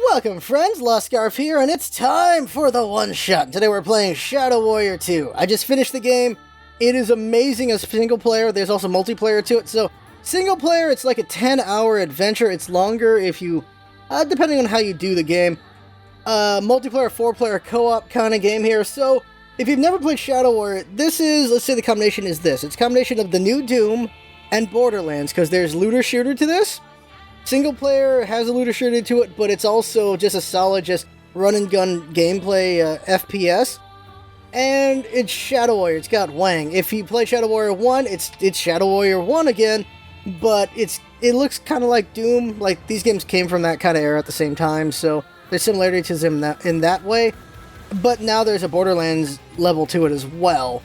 Welcome friends, LostScarf here, and it's time for the one-shot. Today we're playing Shadow Warrior 2. I just finished the game. It is amazing as single player. There's also multiplayer to it. So, single player, it's like a 10-hour adventure. It's longer if you, depending on how you do the game. Multiplayer, 4-player co-op kind of game here. So, if you've never played Shadow Warrior, this is, let's say the combination is this. It's a combination of the new Doom and Borderlands, because there's Looter Shooter to this. Single player has a Looter Shooter to it, but it's also just a solid, just run-and-gun gameplay FPS. And it's Shadow Warrior. It's got Wang. If you play Shadow Warrior 1, it's Shadow Warrior 1 again, but it looks kind of like Doom. Like, these games came from that kind of era at the same time, so there's similarities in that way. But now there's a Borderlands level to it as well.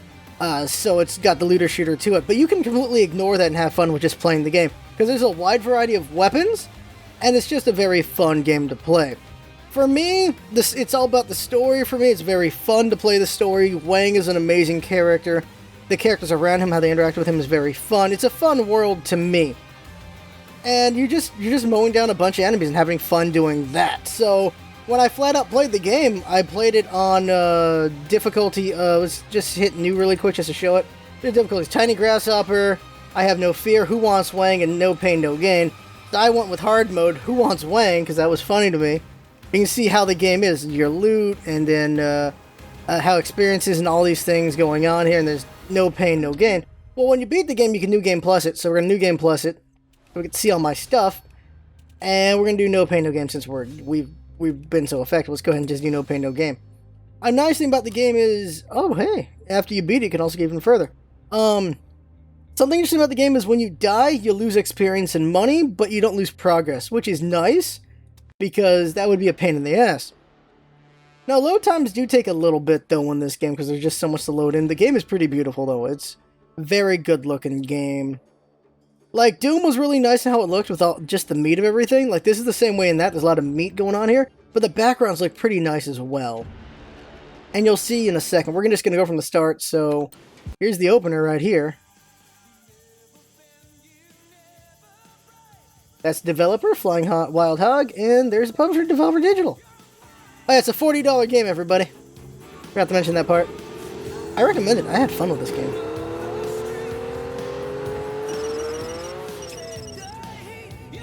So it's got the Looter Shooter to it. But you can completely ignore that and have fun with just playing the game, because there's a wide variety of weapons, and it's just a very fun game to play. For me, it's all about the story for me. It's very fun to play the story. Wang is an amazing character. The characters around him, how they interact with him is very fun. It's a fun world to me. And you're just mowing down a bunch of enemies and having fun doing that. So, when I flat out played the game, I played it on difficulty. Let's just hit new really quick just to show it. The difficulty is Tiny Grasshopper, I Have No Fear, Who Wants Wang, and No Pain, No Gain. So I went with hard mode, Who Wants Wang, because that was funny to me. You can see how the game is, your loot, and then how experiences and all these things going on here, and there's no pain, no gain. Well, when you beat the game, you can New Game Plus it, so we're going to New Game Plus it. We can see all my stuff, and we're going to do no pain, no gain since we've been so effective. Let's go ahead and just do no pain, no gain. A nice thing about the game is, oh hey, after you beat it, you can also get even further. Something interesting about the game is when you die, you lose experience and money, but you don't lose progress, which is nice, because that would be a pain in the ass. Now, load times do take a little bit, though, in this game, because there's just so much to load in. The game is pretty beautiful, though. It's a very good-looking game. Like, Doom was really nice in how it looked without just the meat of everything. Like, this is the same way in that. There's a lot of meat going on here, but the backgrounds look pretty nice as well. And you'll see in a second. We're just going to go from the start, so here's the opener right here. That's developer, Flying Wild Hog, and there's a publisher, Devolver Digital. Oh yeah, it's a $40 game, everybody. Forgot to mention that part. I recommend it. I had fun with this game.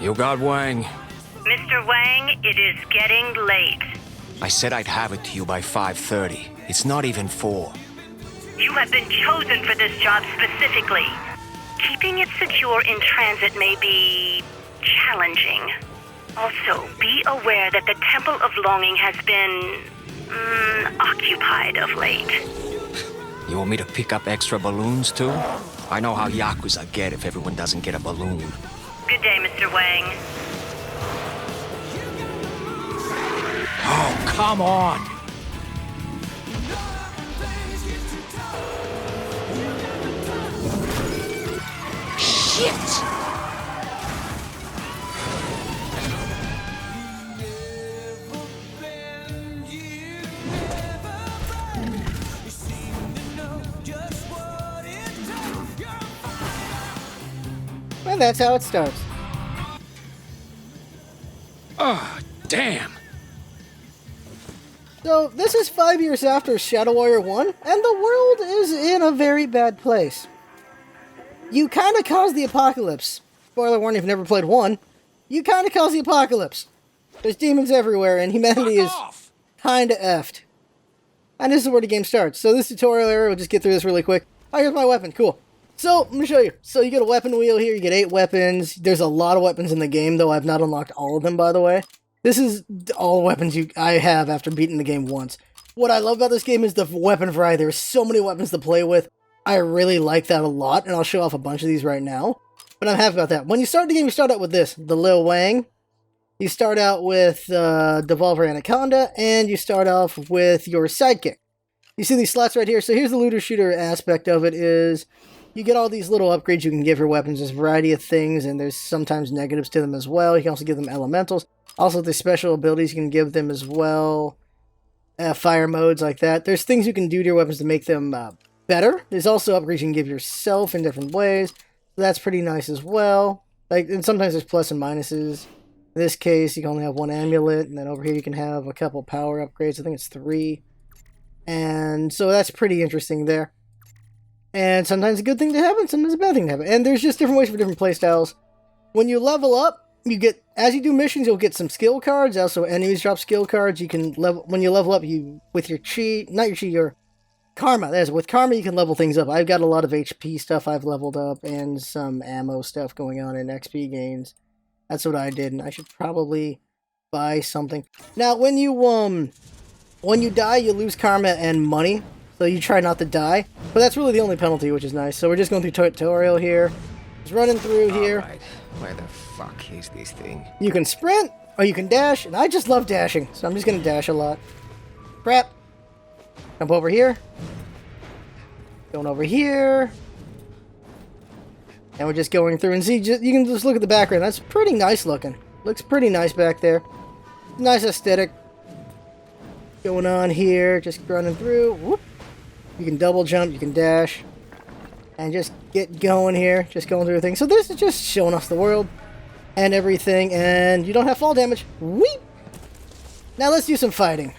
You got Wang. Mr. Wang, it is getting late. I said I'd have it to you by 5:30. It's not even 4. You have been chosen for this job specifically. Keeping it secure in transit may be challenging. Also, be aware that the Temple of Longing has been occupied of late. You want me to pick up extra balloons too? I know how Yakuza get if everyone doesn't get a balloon. Good day, Mr. Wang. Oh, come on! Shit! And that's how it starts. Oh, damn! So, this is 5 years after Shadow Warrior 1, and the world is in a very bad place. You kinda caused the apocalypse. Spoiler warning if you've never played 1. You kinda caused the apocalypse. There's demons everywhere, and humanity is kinda effed. And this is where the game starts. So this tutorial area, we'll just get through this really quick. Oh, here's my weapon, cool. So, let me show you. So you get a weapon wheel here, you get 8 weapons. There's a lot of weapons in the game, though I've not unlocked all of them, by the way. This is all the weapons I have after beating the game once. What I love about this game is the weapon variety. There's so many weapons to play with. I really like that a lot, and I'll show off a bunch of these right now. But I'm happy about that. When you start the game, you start out with this, the Lil Wang. You start out with Devolver Anaconda, and you start off with your sidekick. You see these slots right here? So here's the Looter Shooter aspect of it is you get all these little upgrades you can give your weapons. There's a variety of things, and there's sometimes negatives to them as well. You can also give them elementals. Also, the special abilities you can give them as well. Fire modes like that. There's things you can do to your weapons to make them better. There's also upgrades you can give yourself in different ways. So that's pretty nice as well. Like, and sometimes there's plus and minuses. In this case, you can only have one amulet, and then over here you can have a couple power upgrades. I think it's 3. And so that's pretty interesting there. And sometimes a good thing to have, and sometimes a bad thing to have. And there's just different ways for different playstyles. When you level up, you get, as you do missions, you'll get some skill cards. Also, enemies drop skill cards. You can level, when you level up, you, with your chi, not your chi, your karma. That is, with karma, you can level things up. I've got a lot of HP stuff I've leveled up, and some ammo stuff going on in XP gains. That's what I did, and I should probably buy something. Now, when you die, you lose karma and money, so you try not to die. But that's really the only penalty, which is nice. So we're just going through tutorial here. Just running through here. Alright, where the fuck is this thing? You can sprint, or you can dash, and I just love dashing, so I'm just going to dash a lot. Crap. Jump over here. Going over here. And we're just going through, and see, you can just look at the background. That's pretty nice looking. Looks pretty nice back there. Nice aesthetic going on here. Just running through. Whoop. You can double jump, you can dash. And just get going here. Just going through things. So this is just showing us the world and everything. And you don't have fall damage. Weep! Now let's do some fighting.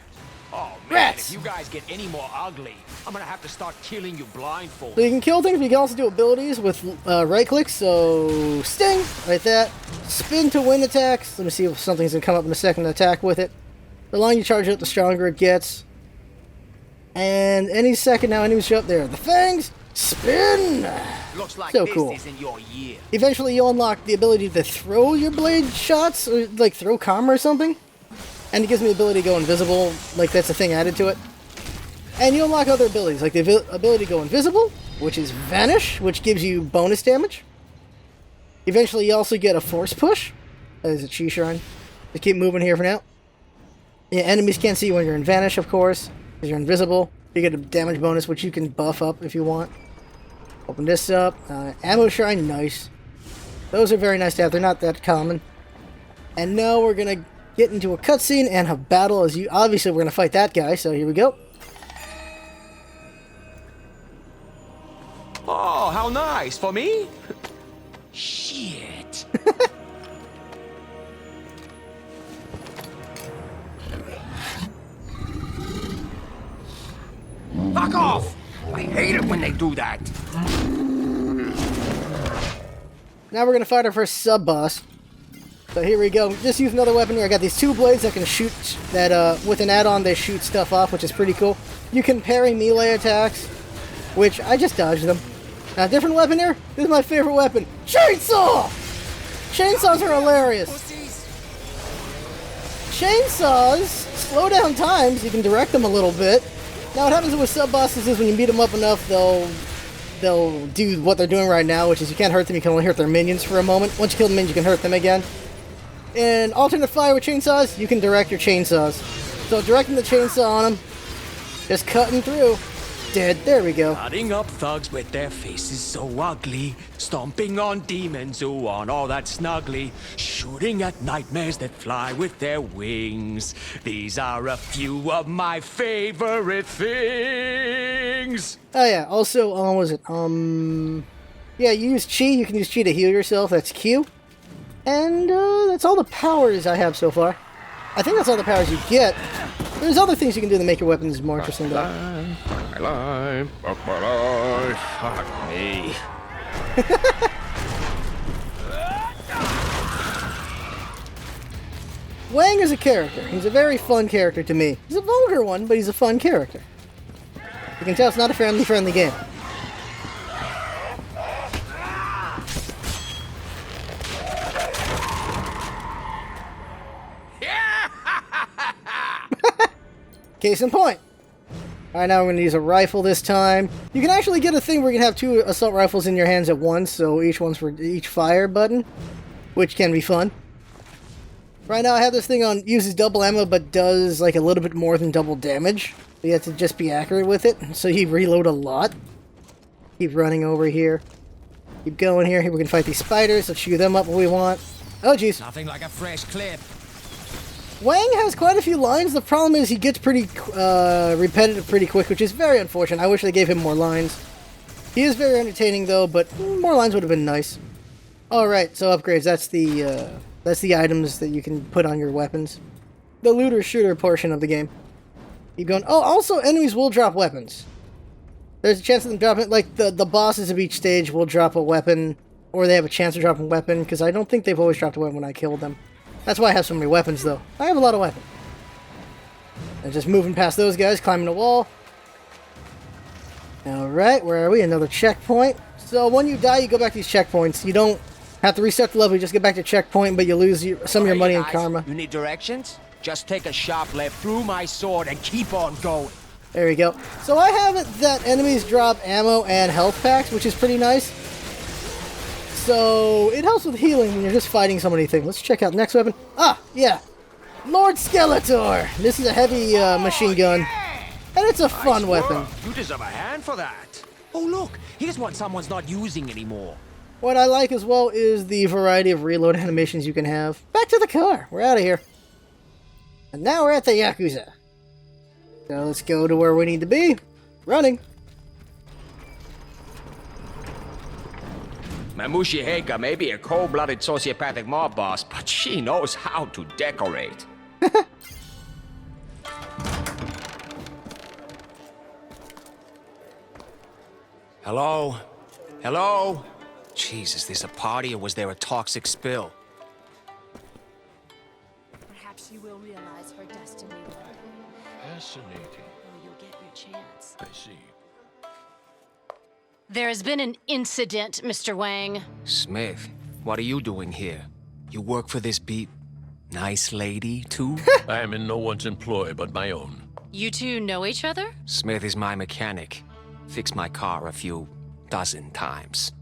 Oh man, Rats! if you guys get any more ugly, I'm gonna have to start killing you blindfold. So you can kill things, but you can also do abilities with right click. So sting, like that. Spin to win attacks. Let me see if something's gonna come up in a second to attack with it. The longer you charge it, the stronger it gets. And any second now, enemies show up there. The fangs, spin. Looks like So this cool. isn't your year. Eventually, you'll unlock the ability to throw your blade shots, or like throw karma or something. And it gives me the ability to go invisible, like that's a thing added to it. And you unlock other abilities, like the ability to go invisible, which is Vanish, which gives you bonus damage. Eventually, you also get a Force Push. That is a Chi Shrine. Just keep moving here for now. Yeah, enemies can't see you when you're in Vanish, of course, because you're invisible. You get a damage bonus, which you can buff up if you want. Open this up. Ammo Shrine, nice. Those are very nice to have. They're not that common. And now we're going to get into a cutscene and a battle. As you obviously, we're going to fight that guy, so here we go. Oh, how nice. For me? Shit. Fuck off! I hate it when they do that. Now we're going to fight our first sub-boss. So here we go. Just use another weapon here. I got these 2 blades that can shoot, that with an add-on they shoot stuff off, which is pretty cool. You can parry melee attacks, which I just dodged them. Now, different weapon here. This is my favorite weapon. Chainsaw! Chainsaws are hilarious. Chainsaws slow down times. You can direct them a little bit. Now, what happens with sub-bosses is when you beat them up enough, they'll do what they're doing right now, which is you can't hurt them, you can only hurt their minions for a moment. Once you kill the minions, you can hurt them again. In alternate fire with chainsaws, you can direct your chainsaws. So directing the chainsaw on them, just cutting through. Dead. There we go. Cutting up thugs with their faces so ugly, stomping on demons who aren't all that snuggly, shooting at nightmares that fly with their wings. These are a few of my favorite things. Oh yeah, also, what was it? Yeah, you use Chi. You can use Chi to heal yourself. That's Q. And, that's all the powers I have so far. I think that's all the powers you get. There's other things you can do to make your weapons more interesting, though. Fuck my life, fuck me. Wang is a character. He's a very fun character to me. He's a vulgar one, but he's a fun character. You can tell it's not a family-friendly game. Case in point. Alright, now we're going to use a rifle this time. You can actually get a thing where you can have 2 assault rifles in your hands at once, so each one's for each fire button, which can be fun. Right now I have this thing on, uses double ammo, but does like a little bit more than double damage. So you have to just be accurate with it, so you reload a lot. Keep running over here. Keep going here. Here we can fight these spiders. Let's shoot them up if we want. Oh, jeez. Nothing like a fresh clip. Wang has quite a few lines. The problem is he gets pretty repetitive pretty quick, which is very unfortunate. I wish they gave him more lines. He is very entertaining, though, but more lines would have been nice. Alright, so upgrades, that's the items that you can put on your weapons. The Looter Shooter portion of the game. Keep going. Oh, also, enemies will drop weapons. There's a chance of them dropping, like, the bosses of each stage will drop a weapon, or they have a chance of dropping a weapon, because I don't think they've always dropped a weapon when I killed them. That's why I have so many weapons, though. I have a lot of weapons. And just moving past those guys, climbing the wall. Alright, where are we? Another checkpoint. So when you die, you go back to these checkpoints. You don't have to restart the level, you just get back to checkpoint, but you lose some of your money and karma. You need directions? Just take a sharp left through my sword and keep on going. There we go. So I have it that enemies drop ammo and health packs, which is pretty nice. So it helps with healing when you're just fighting so many things. Let's check out the next weapon. Ah, yeah. Lord Skeletor! This is a heavy machine gun. And it's a fun weapon. You deserve a hand for that. Oh look, here's one someone's not using anymore. What I like as well is the variety of reload animations you can have. Back to the car. We're out of here. And now we're at the Yakuza. So let's go to where we need to be. Running. Mamushi Heika may be a cold-blooded sociopathic mob boss, but she knows how to decorate. Hello? Hello? Jesus, there's a party or was there a toxic spill? Perhaps you will realize her destiny. Fascinating. Or you'll get your chance. I see. There has been an incident, Mr. Wang. Smith, what are you doing here? You work for this nice lady, too? I am in no one's employ but my own. You two know each other? Smith is my mechanic. Fixed my car a few dozen times.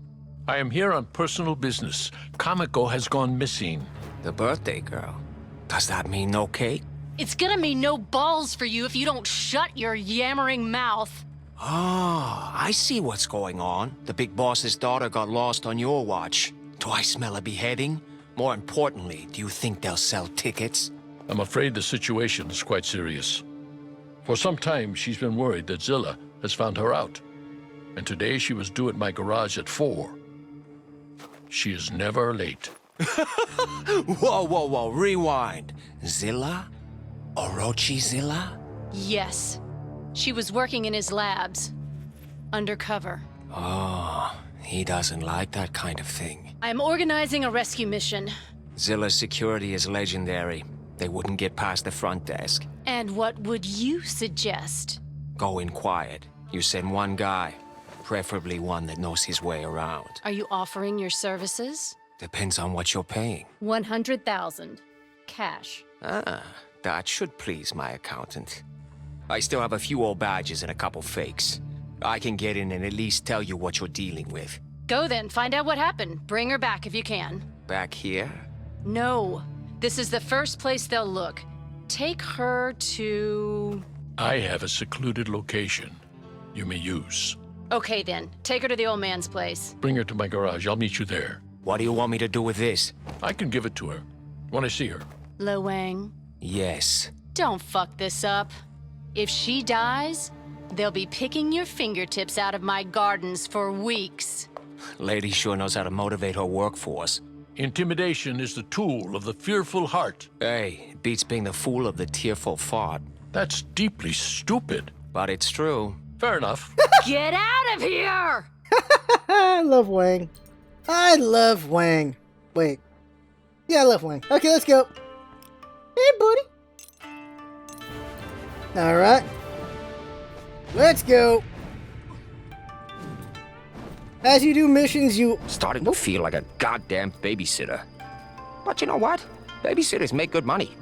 I am here on personal business. Kamiko has gone missing. The birthday girl. Does that mean no cake? It's gonna mean no balls for you if you don't shut your yammering mouth. Ah, I see what's going on. The big boss's daughter got lost on your watch. Do I smell a beheading? More importantly, do you think they'll sell tickets? I'm afraid the situation is quite serious. For some time, she's been worried that Zilla has found her out. And today she was due at my garage at 4. She is never late. Whoa, rewind. Zilla? Orochi Zilla? Yes. She was working in his labs. Undercover. Oh, he doesn't like that kind of thing. I'm organizing a rescue mission. Zilla's security is legendary. They wouldn't get past the front desk. And what would you suggest? Go in quiet. You send one guy. Preferably one that knows his way around. Are you offering your services? Depends on what you're paying. 100,000. Cash. Ah, that should please my accountant. I still have a few old badges and a couple fakes. I can get in and at least tell you what you're dealing with. Go then, find out what happened. Bring her back if you can. Back here? No. This is the first place they'll look. Take her to... I have a secluded location you may use. Okay then, take her to the old man's place. Bring her to my garage. I'll meet you there. What do you want me to do with this? I can give it to her when I see her. Lo Wang, Yes. don't fuck this up. If she dies, they'll be picking your fingertips out of my gardens for weeks. Lady sure knows how to motivate her workforce. Intimidation is the tool of the fearful heart. Hey, it beats being the fool of the tearful fart. That's deeply stupid. But it's true. Fair enough. Get out of here! I love Wang. I love Wang. Wait. Yeah, I love Wang. Okay, let's go. Hey, buddy. Alright. Let's go. As you do missions, you... Starting to feel like a goddamn babysitter. But you know what? Babysitters make good money.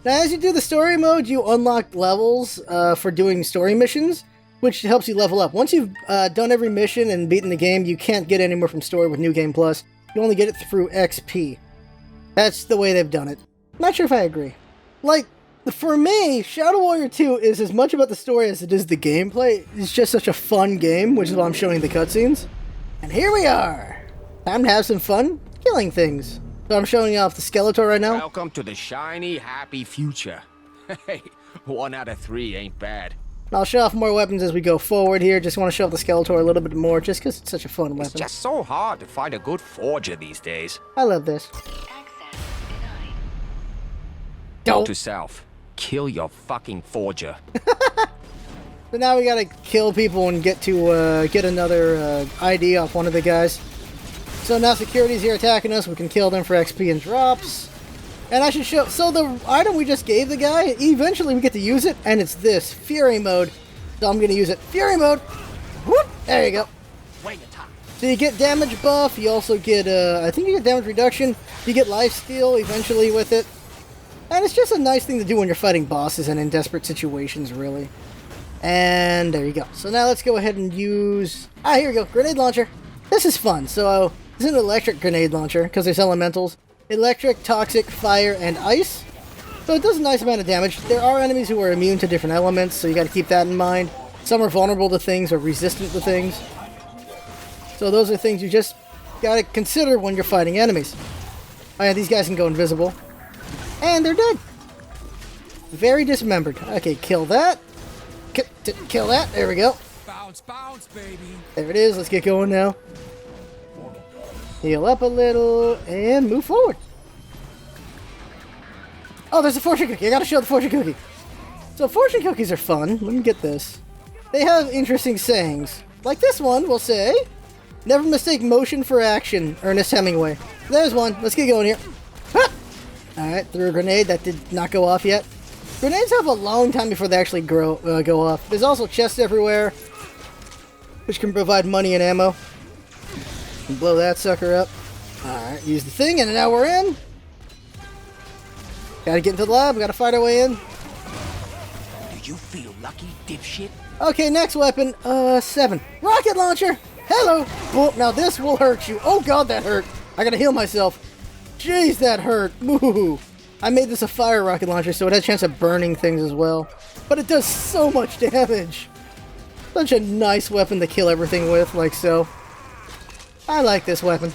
Now, as you do the story mode, you unlock levels for doing story missions, which helps you level up. Once you've done every mission and beaten the game, you can't get any more from story with New Game Plus. You only get it through XP. That's the way they've done it. Not sure if I agree. Like, for me, Shadow Warrior 2 is as much about the story as it is the gameplay. It's just such a fun game, which is why I'm showing the cutscenes. And here we are! Time to have some fun killing things. So I'm showing you off the Skeletor right now. Welcome to the shiny, happy future. Hey, 1 out of 3 ain't bad. And I'll show off more weapons as we go forward here. Just want to show off the Skeletor a little bit more, just because it's such a fun It's weapon. just so hard to find a good forger these days. I love this. Note Don't. to self, kill your fucking forger. So now we gotta kill people and get to get another ID off one of the guys. So now security's here attacking us. We can kill them for XP and drops. And I should show... So the item we just gave the guy, eventually we get to use it, and it's this, Fury Mode. So I'm gonna use it. Fury Mode! Whoop! There you go. So you get damage buff, you also get, I think you get damage reduction, you get life steal eventually with it. And it's just a nice thing to do when you're fighting bosses and in desperate situations, really. And there you go. So now let's go ahead and use... here we go. Grenade launcher. This is fun. So this is an electric grenade launcher because there's elementals. Electric, toxic, fire, and ice. So it does a nice amount of damage. There are enemies who are immune to different elements, so you got to keep that in mind. Some are vulnerable to things or resistant to things. So those are things you just got to consider when you're fighting enemies. Oh yeah, these guys can go invisible. And they're dead. Very dismembered. Okay, kill that. Kill that. There we go. Bounce, bounce, baby. There it is. Let's get going now. Heal up a little and move forward. Oh, there's a fortune cookie. I gotta show the fortune cookie. So fortune cookies are fun. Let me get this. They have interesting sayings. Like this one will say, never mistake motion for action, Ernest Hemingway. There's one. Let's get going here. Ha! Alright, threw a grenade. That did not go off yet. Grenades have a long time before they actually go off. There's also chests everywhere, which can provide money and ammo. And blow that sucker up. Alright, use the thing, and now we're in. Gotta get into the lab, gotta fight our way in. Do you feel lucky, dipshit? Okay, next weapon, 7. Rocket launcher! Hello! Boom. Now this will hurt you. Oh god, that hurt. I gotta heal myself. Jeez, that hurt. Moo. I made this a fire rocket launcher, so it has a chance of burning things as well. But it does so much damage. Such a nice weapon to kill everything with, like so. I like this weapon.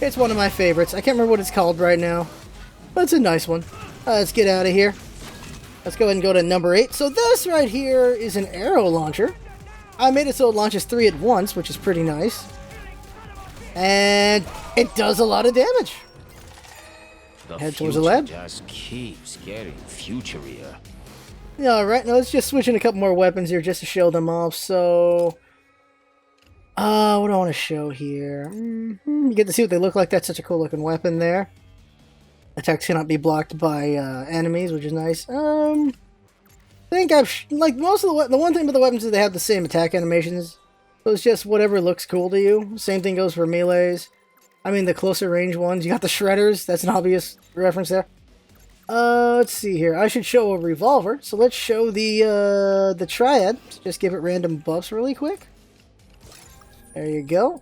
It's one of my favorites. I can't remember what it's called right now. But it's a nice one. Let's get out of here. Let's go ahead and go to number 8. So this right here is an arrow launcher. I made it so it launches 3 at once, which is pretty nice. And it does a lot of damage. Head towards the lab. Just keeps getting future-ier. Alright, now let's just switch in a couple more weapons here just to show them off. So, what do I want to show here? You get to see what they look like. That's such a cool looking weapon there. Attacks cannot be blocked by enemies, which is nice. I think like most of the one thing about the weapons is they have the same attack animations. So it's just whatever looks cool to you. Same thing goes for melees. I mean, the closer range ones. You got the shredders. That's an obvious reference there. Let's see here. I should show a revolver. So let's show the triad. Just give it random buffs really quick. There you go.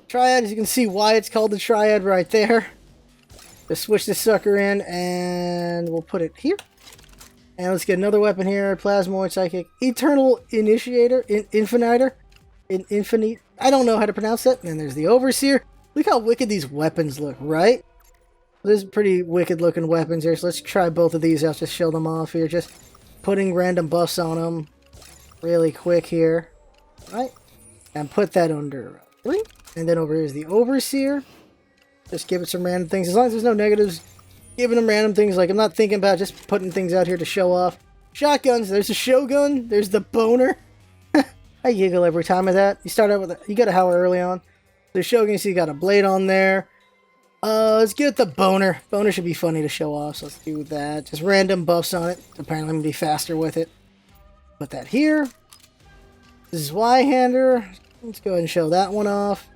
Triad, as you can see why it's called the triad right there. Just switch this sucker in, and we'll put it here. And let's get another weapon here. Plasmoid, Psychic, Eternal Initiator, Infiniter, Infinite. I don't know how to pronounce that. And there's the Overseer. Look how wicked these weapons look, right? There's pretty wicked looking weapons here. So let's try both of these out. Just show them off here. Just putting random buffs on them really quick here. Right? And put that under 3. And then over here is the Overseer. Just give it some random things. As long as there's no negatives, giving them random things. Like, I'm not thinking about just putting things out here to show off. Shotguns. There's a Shogun. There's the Boner. I giggle every time of that. You start out with you got a Howler early on. The Shogun, you see, you got a blade on there. Let's get the Boner. Boner should be funny to show off, so let's do that. Just random buffs on it. Apparently, I'm going to be faster with it. Put that here. This is Y-Hander. Let's go ahead and show that one off.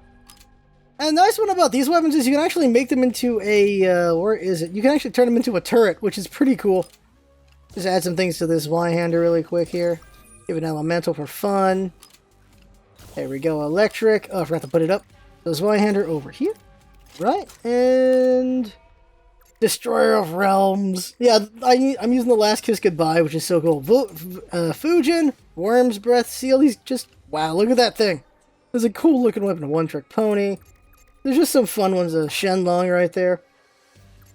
And the nice one about these weapons is you can actually make them into a, where is it? You can actually turn them into a turret, which is pretty cool. Just add some things to this Y-Hander really quick here. Give it an elemental for fun. There we go, electric. Oh, I forgot to put it up. So this Y-Hander over here. Right, and Destroyer of Realms. Yeah, I'm using the Last Kiss Goodbye, which is so cool. Fujin, Worm's Breath, Seal. These just, wow, look at that thing. There's a cool looking weapon, a one-trick pony. There's just some fun ones, a Shenlong right there.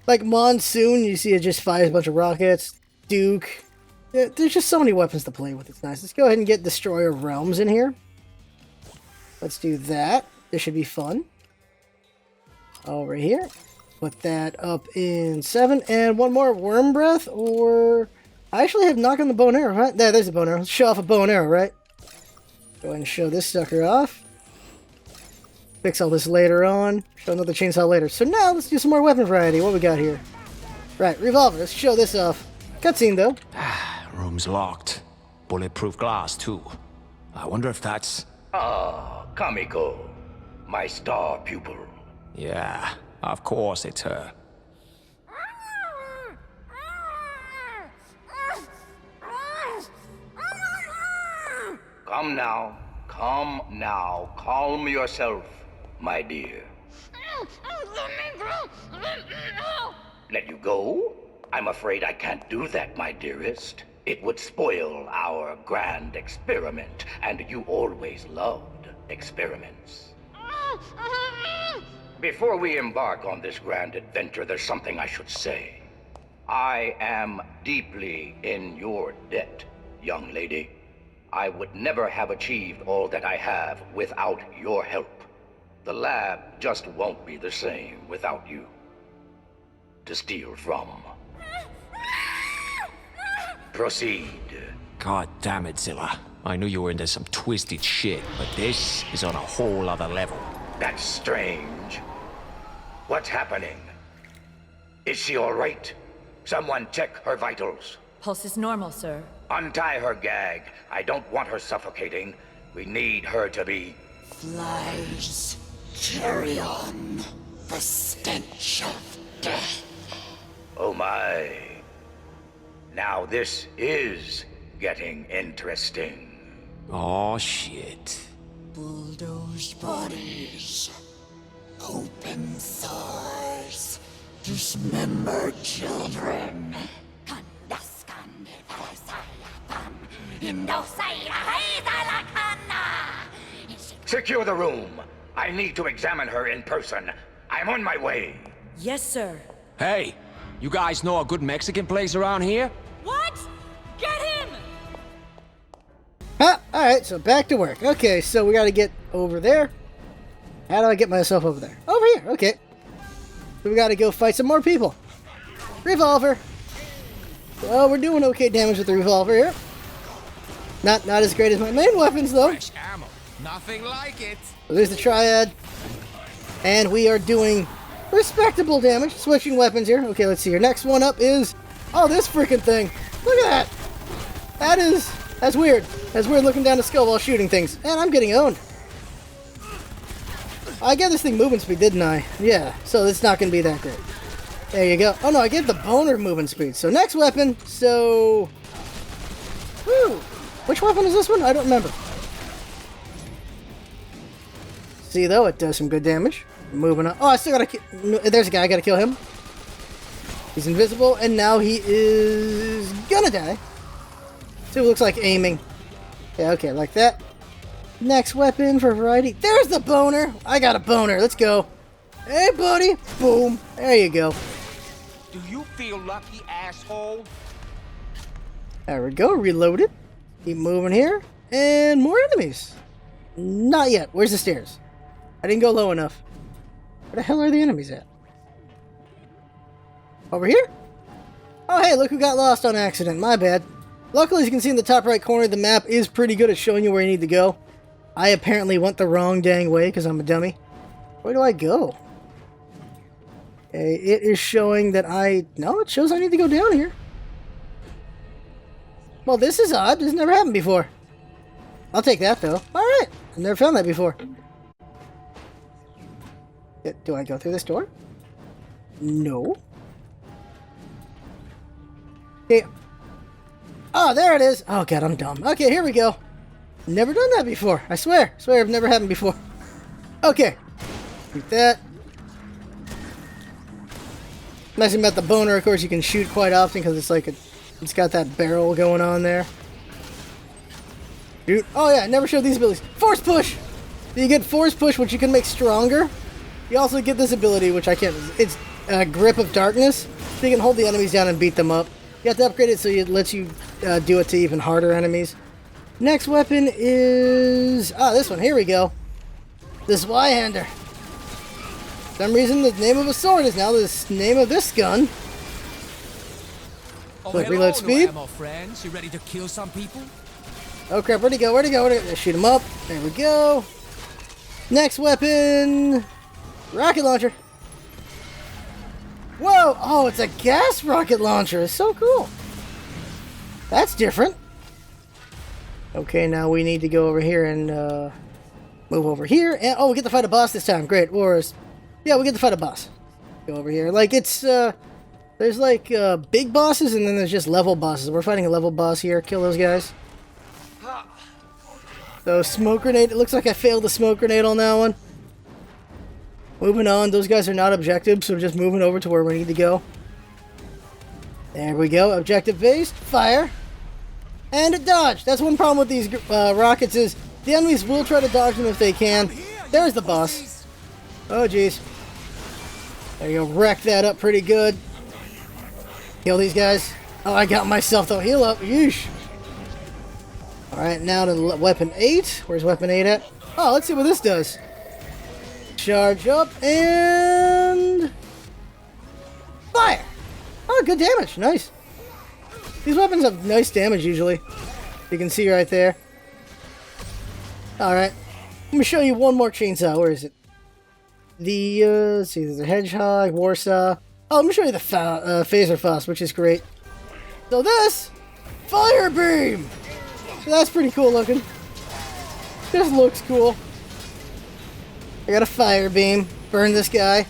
Like Monsoon, you see it just fires a bunch of rockets. Duke, Yeah, there's just so many weapons to play with. It's nice. Let's go ahead and get Destroyer of Realms in here. Let's do that. This should be fun. Over here. Put that up in 7. And one more Worm Breath, or... I actually have Knock on the Bow and Arrow, right? There's a bow and arrow. Let's show off a bow and arrow, right? Go ahead and show this sucker off. Fix all this later on. Show another chainsaw later. So now, let's do some more weapon variety. What we got here? Right, revolver. Let's show this off. Cutscene, though. Room's locked. Bulletproof glass, too. I wonder if that's... Ah, Kamiko. My star pupil. Yeah, of course it's her. Come now. Come now. Calm yourself, my dear. Let you go? I'm afraid I can't do that, my dearest. It would spoil our grand experiment, and you always loved experiments. Before we embark on this grand adventure, there's something I should say. I am deeply in your debt, young lady. I would never have achieved all that I have without your help. The lab just won't be the same without you to steal from. Proceed. God damn it, Zilla. I knew you were into some twisted shit, but this is on a whole other level. That's strange. What's happening? Is she all right? Someone check her vitals. Pulse is normal, sir. Untie her gag. I don't want her suffocating. We need her to be... Flies, carry on. The stench of death. Oh my. Now this is getting interesting. Oh shit. Bulldoze bodies. Open sores. Dismembered children. Secure the room. I need to examine her in person. I'm on my way. Yes, sir. Hey, you guys know a good Mexican place around here? What? Get him! Huh, alright, so back to work. Okay, so we gotta get over there. How do I get myself over there? Over here, okay. So we gotta go fight some more people. Revolver. Well, we're doing okay damage with the revolver here. Not as great as my main weapons, though. Fresh ammo. Nothing like it. So there's the triad. And we are doing respectable damage. Switching weapons here. Okay, let's see. Your next one up is... Oh, this freaking thing. Look at that. That's weird. That's weird looking down the skull while shooting things. And I'm getting owned. I gave this thing movement speed, didn't I? Yeah, so it's not going to be that great. There you go. Oh no, I gave the boner movement speed. So next weapon, so... Whew. Which weapon is this one? I don't remember. See though, it does some good damage. Moving on. Oh, I still gotta there's a guy, I gotta kill him. He's invisible, and now he is gonna die. So it looks like aiming. Yeah, okay, like that. Next weapon for variety. There's the boner! I got a boner, let's go. Hey buddy! Boom! There you go. Do you feel lucky, asshole? There we go, reloaded. Keep moving here. And more enemies. Not yet. Where's the stairs? I didn't go low enough. Where the hell are the enemies at? Over here? Oh hey, look who got lost on accident. My bad. Luckily, as you can see in the top right corner, the map is pretty good at showing you where you need to go. I apparently went the wrong dang way because I'm a dummy. Where do I go? Okay, it is showing that No, it shows I need to go down here. Well, this is odd. This has never happened before. I'll take that, though. Alright. I've never found that before. Do I go through this door? No. Okay. Oh, there it is. Oh, God, I'm dumb. Okay, here we go. Never done that before. I swear. I swear I've never happened before. Okay. Shoot that. Messing about the boner, of course, you can shoot quite often because it's like it's got that barrel going on there. Shoot. Oh, yeah, I never showed these abilities. Force push! You get force push, which you can make stronger. You also get this ability, which I can't... It's Grip of Darkness. So you can hold the enemies down and beat them up. You have to upgrade it so it lets you do it to even harder enemies. Next weapon is... this one. Here we go. This Y-hander. For some reason, the name of a sword is now the name of this gun. Quick reload speed. Ammo friends. You ready to kill some people? Oh crap, where'd he go? Where'd he go? Shoot him up. There we go. Next weapon. Rocket launcher. Whoa! Oh, it's a gas rocket launcher. It's so cool. That's different. Okay, now we need to go over here and move over here. And we get to fight a boss this time. Great. Yeah, we get to fight a boss. Go over here. Like, it's there's like big bosses and then there's just level bosses. We're fighting a level boss here. Kill those guys. So smoke grenade. It looks like I failed the smoke grenade on that one. Moving on. Those guys are not objectives, so just moving over to where we need to go. There we go. Objective based. Fire. And a dodge. That's one problem with these rockets is the enemies will try to dodge them if they can. There's the boss. Oh, jeez. There you go. Wreck that up pretty good. Kill these guys. Oh, I got myself though. Heal up. Yeesh. Alright, now to weapon 8. Where's weapon 8 at? Oh, let's see what this does. Charge up and... fire! Oh, good damage. Nice. These weapons have nice damage usually. You can see right there. Alright. Let me show you one more chainsaw. Where is it? The, let's see, there's a hedgehog, Warsaw. Oh, let me show you the phaser Faust, which is great. So this, fire beam! So that's pretty cool looking. This looks cool. I got a fire beam. Burn this guy.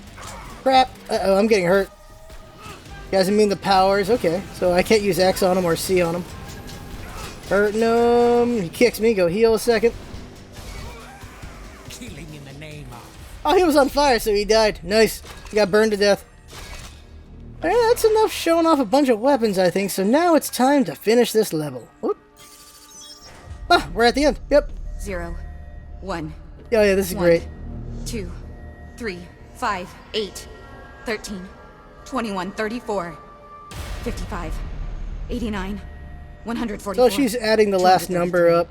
Crap. Uh-oh, I'm getting hurt. You guys mean the powers? Okay, so I can't use X on him or C on him. Hurting him. He kicks me. Go heal a second. Killing in the name of... Oh, he was on fire, so he died. Nice. He got burned to death. Alright, that's enough showing off a bunch of weapons, I think. So now it's time to finish this level. Whoop. Ah, we're at the end. Yep. 0, 1. Oh yeah, this is 1, great. 2, 3, 5, 8, 13, 21, 34, 55, 89, 144. So she's adding the last number up.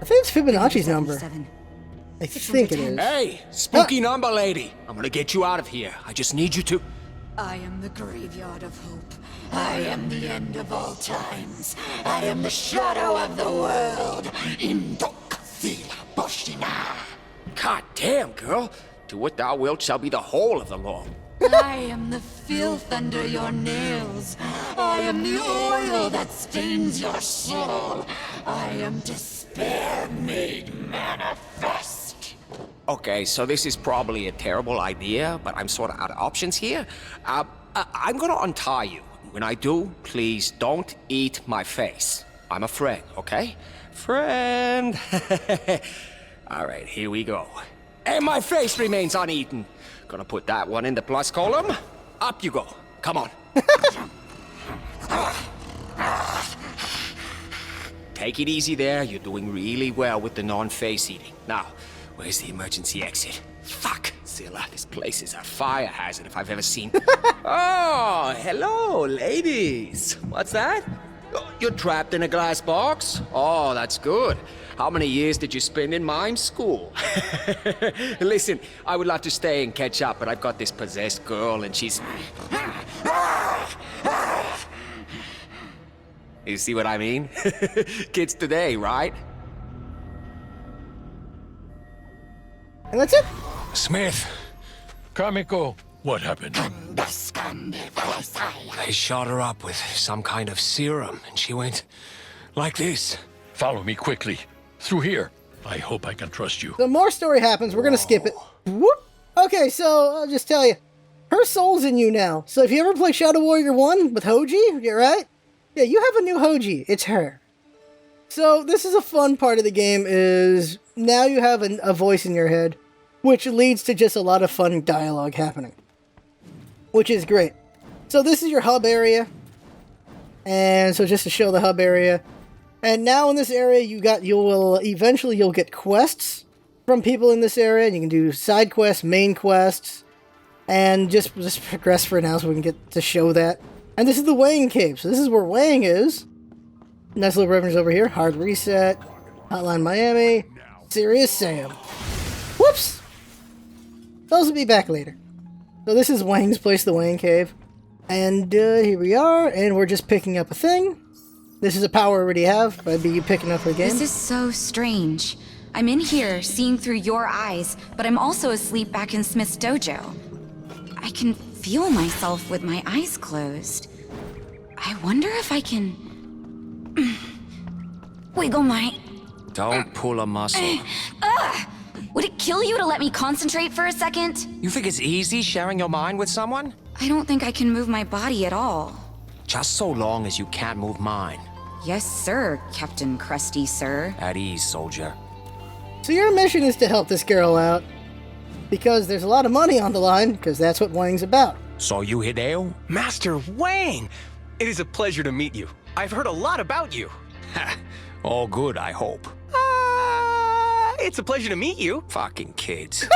I think it's Fibonacci's number. I think it is. Hey, spooky number lady. I'm gonna get you out of here. I just need you to... I am the graveyard of hope. I am the end of all times. I am the shadow of the world. Indok Thila Boshina. God damn, girl. Do what thou wilt shall be the whole of the law. I am the filth under your nails. I am the oil that stains your soul. I am despair made manifest. Okay, so this is probably a terrible idea, but I'm sort of out of options here. I'm gonna untie you. When I do, please don't eat my face. I'm a friend, okay? Friend. All right, here we go. And my face remains uneaten. Gonna put that one in the plus column. Up you go. Come on. Take it easy there. You're doing really well with the non-face eating. Now, where's the emergency exit? Fuck, Zilla. This place is a fire hazard if I've ever seen. Oh, hello, ladies. What's that? Oh, you're trapped in a glass box? Oh, that's good. How many years did you spend in mime school? Listen, I would love to stay and catch up, but I've got this possessed girl and she's... You see what I mean? Kids today, right? And that's it. Smith. Kamiko, what happened? They shot her up with some kind of serum, and she went like this. Follow me quickly. Through here. I hope I can trust you. So more story happens. We're going to skip it. Whoop. Okay, so I'll just tell you. Her soul's in you now. So if you ever play Shadow Warrior 1 with Hoji, you're right? Yeah, you have a new Hoji. It's her. So this is a fun part of the game is now you have a voice in your head, which leads to just a lot of fun dialogue happening. Which is great. So this is your hub area. And so just to show the hub area. And now in this area, eventually you'll get quests from people in this area. And you can do side quests, main quests, and just progress for now so we can get to show that. And this is the Wang cave. So this is where Wang is. Nice little reference over here. Hard Reset, Hotline Miami, Serious Sam. Whoops! Those will be back later. So this is Wang's place, the Wang Cave. And here we are, and we're just picking up a thing. This is a power I already have, but I'd be you picking up her game. This is so strange. I'm in here, seeing through your eyes, but I'm also asleep back in Smith's dojo. I can feel myself with my eyes closed. I wonder if I can... wiggle my... Don't pull a muscle. Would it kill you to let me concentrate for a second? You think it's easy sharing your mind with someone? I don't think I can move my body at all. Just so long as you can't move mine. Yes, sir, Captain Krusty, sir. At ease, soldier. So your mission is to help this girl out, because there's a lot of money on the line, because that's what Wang's about. So you Hideo? Master Wang! It is a pleasure to meet you. I've heard a lot about you. Ha! All good, I hope. It's a pleasure to meet you. Fucking kids.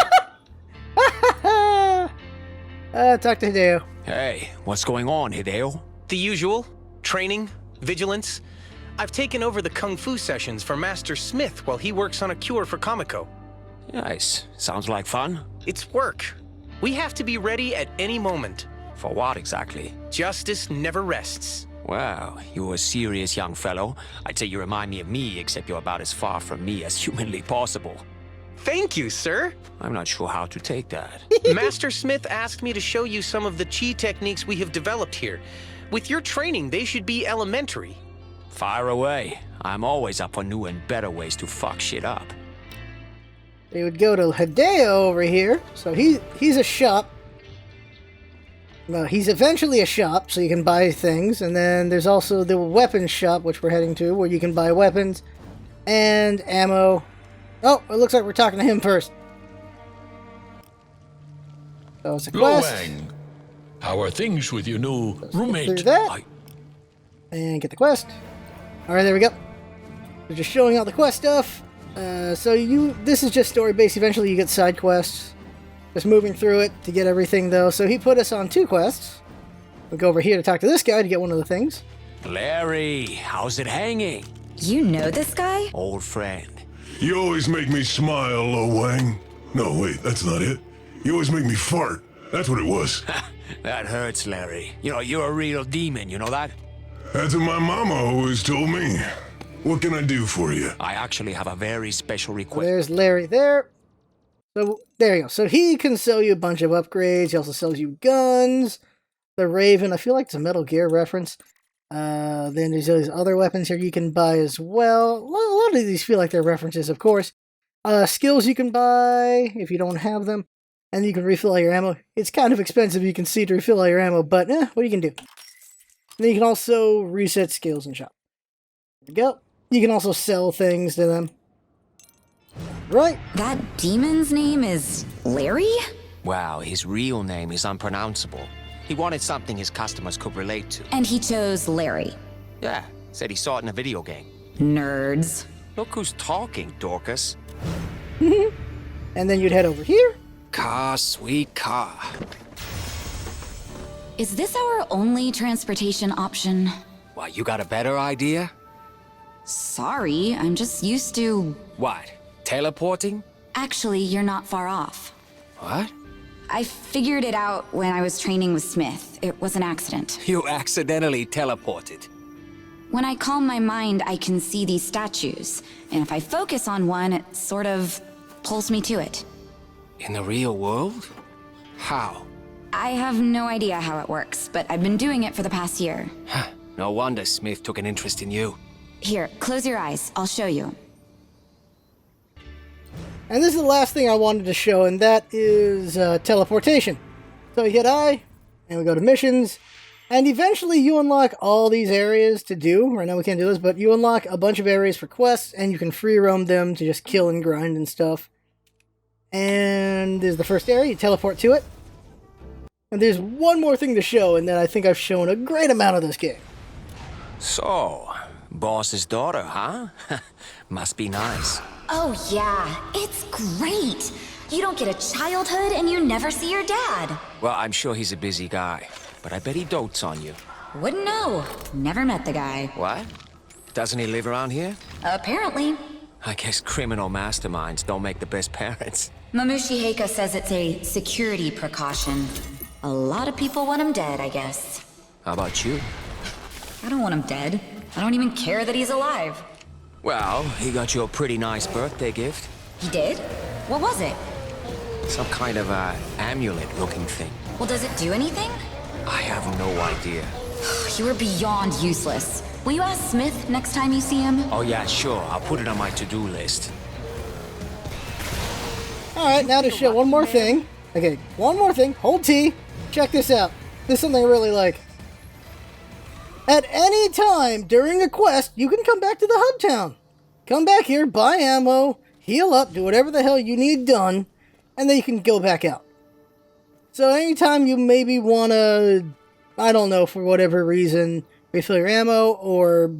Talk to Hideo. Hey, what's going on, Hideo? The usual. Training, vigilance. I've taken over the Kung Fu sessions for Master Smith while he works on a cure for Kamiko. Nice. Sounds like fun. It's work. We have to be ready at any moment. For what exactly? Justice never rests. Well, you're a serious young fellow. I'd say you remind me of me, except you're about as far from me as humanly possible. Thank you, sir. I'm not sure how to take that. Master Smith asked me to show you some of the chi techniques we have developed here. With your training, they should be elementary. Fire away. I'm always up for new and better ways to fuck shit up. They would go to Hideo over here. So he's a shop. Well, he's eventually a shop, so you can buy things. And then there's also the weapons shop, which we're heading to, where you can buy weapons and ammo. Oh, it looks like we're talking to him first. So it's a Hello, quest. Wang. How are things with your new Through roommate? that. And get the quest. Alright, there we go. We're just showing all the quest stuff. This is just story-based. Eventually you get side quests. Just moving through it to get everything, though. So he put us on 2 quests. We'll go over here to talk to this guy to get one of the things. Larry, how's it hanging? You know this guy? Old friend. You always make me smile, oh Wang. No, wait, that's not it. You always make me fart. That's what it was. That hurts, Larry. You know, you're a real demon, you know that? That's what my mama always told me. What can I do for you? I actually have a very special request. There's Larry there. So, there you go. So he can sell you a bunch of upgrades. He also sells you guns. The Raven, I feel like it's a Metal Gear reference. Then there's these other weapons here you can buy as well. A lot of these feel like they're references, of course. Skills you can buy if you don't have them. And you can refill all your ammo. It's kind of expensive, you can see, to refill all your ammo, but what you can do. Then you can also reset skills and shop. There we go. You can also sell things to them. Right. That demon's name is Larry? Wow, his real name is unpronounceable. He wanted something his customers could relate to. And he chose Larry. Yeah, said he saw it in a video game. Nerds. Look who's talking, Dorcas. And then you'd head over here. Car, sweet car. Is this our only transportation option? Why, you got a better idea? Sorry, I'm just used to... What? Teleporting? Actually, you're not far off. What? I figured it out when I was training with Smith. It was an accident. You accidentally teleported. When I calm my mind, I can see these statues. And if I focus on one, it sort of pulls me to it. In the real world? How? I have no idea how it works, but I've been doing it for the past year. No wonder Smith took an interest in you. Here, close your eyes. I'll show you. And this is the last thing I wanted to show, and that is teleportation. So we hit I, and we go to missions, and eventually you unlock all these areas to do. Right now we can't do this, but you unlock a bunch of areas for quests, and you can free roam them to just kill and grind and stuff. And there's the first area, you teleport to it. And there's one more thing to show, and then I think I've shown a great amount of this game. So, boss's daughter, huh? Must be nice. Oh yeah, it's great. You don't get a childhood and you never see your dad. Well, I'm sure he's a busy guy, but I bet he dotes on you. Wouldn't know. Never met the guy. What? Doesn't he live around here? Apparently. I guess criminal masterminds don't make the best parents. Mamushi Heika says it's a security precaution. A lot of people want him dead, I guess. How about you? I don't want him dead. I don't even care that he's alive. Well, he got you a pretty nice birthday gift. He did? What was it? Some kind of amulet-looking thing. Well, does it do anything? I have no idea. You are beyond useless. Will you ask Smith next time you see him? Oh yeah, sure. I'll put it on my to-do list. Alright, now to show one more thing. Okay, one more thing. Hold T. Check this out. This is something I really like. At any time during a quest, you can come back to the hub town. Come back here, buy ammo, heal up, do whatever the hell you need done, and then you can go back out. So anytime you maybe want to, I don't know, for whatever reason, refill your ammo, or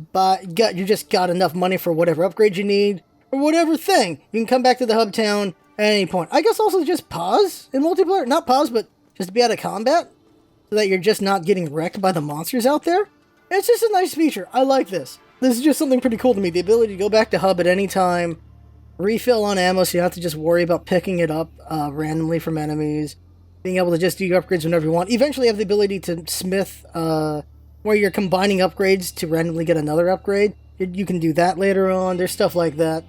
you just got enough money for whatever upgrade you need, or whatever thing, you can come back to the hub town at any point. I guess also just pause in multiplayer. Not pause, but just be out of combat, so that you're just not getting wrecked by the monsters out there. It's just a nice feature. I like this. This is just something pretty cool to me. The ability to go back to hub at any time, refill on ammo so you don't have to just worry about picking it up randomly from enemies, being able to just do your upgrades whenever you want. Eventually have the ability to smith, where you're combining upgrades to randomly get another upgrade. You can do that later on. There's stuff like that.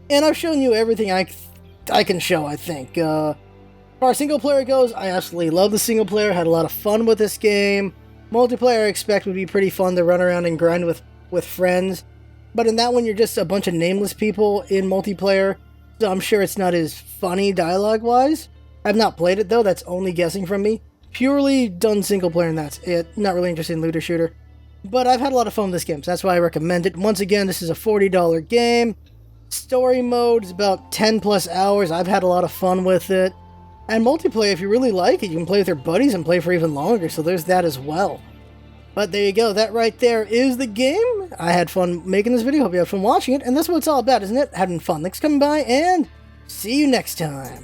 And I've shown you everything I can show, I think. As far as single player goes, I absolutely love the single player. Had a lot of fun with this game. Multiplayer I expect would be pretty fun to run around and grind with friends. But in that one, you're just a bunch of nameless people in multiplayer. So I'm sure it's not as funny dialogue-wise. I've not played it, though. That's only guessing from me. Purely done single player, and that's it. Not really interested in Looter Shooter. But I've had a lot of fun with this game, so that's why I recommend it. Once again, this is a $40 game. Story mode is about 10 plus hours. I've had a lot of fun with it. And multiplayer, if you really like it, you can play with your buddies and play for even longer, so there's that as well. But there you go, that right there is the game. I had fun making this video, hope you had fun watching it, and that's what it's all about, isn't it? Having fun. Thanks for coming by, and see you next time.